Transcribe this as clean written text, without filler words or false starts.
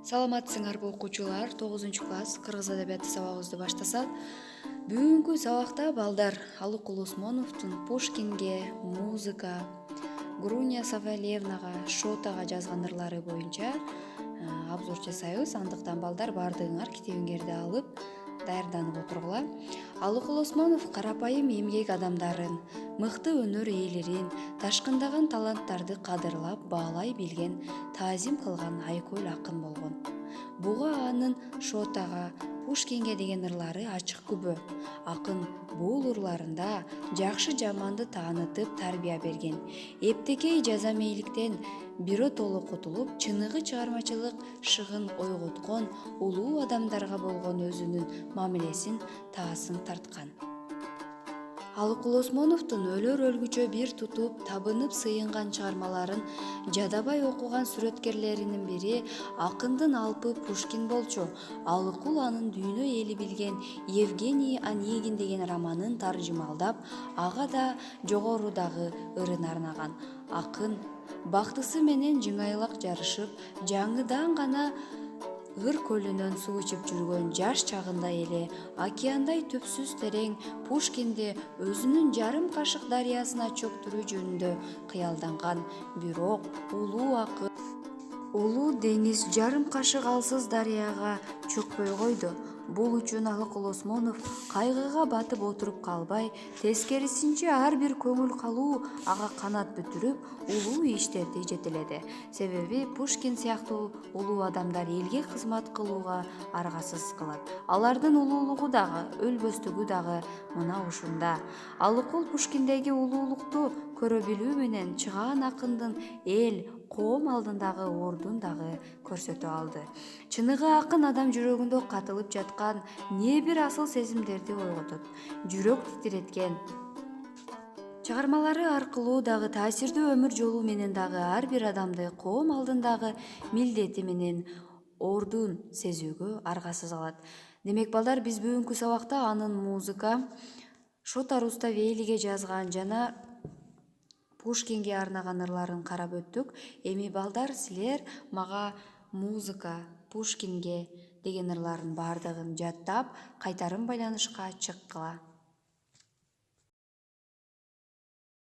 Саламатсыңарбы окуучулар, 9 класс кыргыз адабияты сабагыбызды баштасак. Бүгүнкү сабакта балдар Алыкул Осмоновдун Пушкинге, музыка, Груня Савельевнага, Шотага жазган ырлары боюнча обзор жасайбыз. Андыктан балдар баардыгыңар китебиңерди алып даярданып отургула. Алыкул Осмонов карапайым эмгек адамдарын, мыкты өнөр ээлерин, ташкындаган таланттарды кадырлап, баалай билген, таазим кылган айкөл акын болгон. Буга анын Шотага, Пушкинге деген ырлары ачык күбө. Акын бул ырларында жакшы жаманды таанытып тарбия берген. Эптекей жаза мейликтен биротоло кутулуп, чыныгы чыгармачылык шыгын ойготкон, улуу адамдарга болгон өзүнүн мамилесин таасын тарткан. Алыкул Осмоновдун өлөр өлгүчө бир тутуп, табынып сыйынган чыгармаларын жадабай окуган сүрөткерлеринин бири акындын алпы Пушкин болчу. Алыкул анын дүйнө эли билген Евгений Онегин деген романын таржымалдап, ага да жогорудагы ырын арнаган. Акын бактысы менен жыңайлак жарышып, жаңыдан гана ыр көлүнөн суу ичип жүргөн жаш чагында эле океандай түпсүз терең Пушкинди өзүнүн жарым кашык дарыясына чөктүрүү жөнүндө кыялданган. Бирок улуу акын улуу деңиз жарым кашык алсыз дарыяга чөкпөй койду. Бул үчүн Алыкул Осмонов кайгыга батып отуруп калбай, тескерисинче ар бир көңүл калуу ага канат бүтүрүп, улуу иштерди жетеледи. Себеби Пушкин сыяктуу улуу адамдар элге кызмат кылууга аргасыз кылат. Алардын улуулугу дагы, өлбөстүгү дагы мына ушунда. Алыкул Пушкиндеги улуулукту көрө билүү менен чыгаан акындын эл, коом алдындагы ордун дагы көрсөтө алды. Чыныгы акын адам жүрөгүндө катылып жаткан не бир асыл сезимдерди ойготот, жүрөк титиреткен. Чыгармалары аркылуу дагы таасирдүү өмүр жолу менен дагы ар бир адамды коом алдындагы милдети менен ордун сезүүгө аргасыз кылат. Демек балдар, биз бүгүнкү сабакта анын музыка, Шота Руставелиге жазган жана Пушкинге арнаган ырларын карап өттүк. Эми балдар, силер мага музыка, Пушкинге деген ырларын баардыгын жаттап, кайтарым байланышка чыккыла.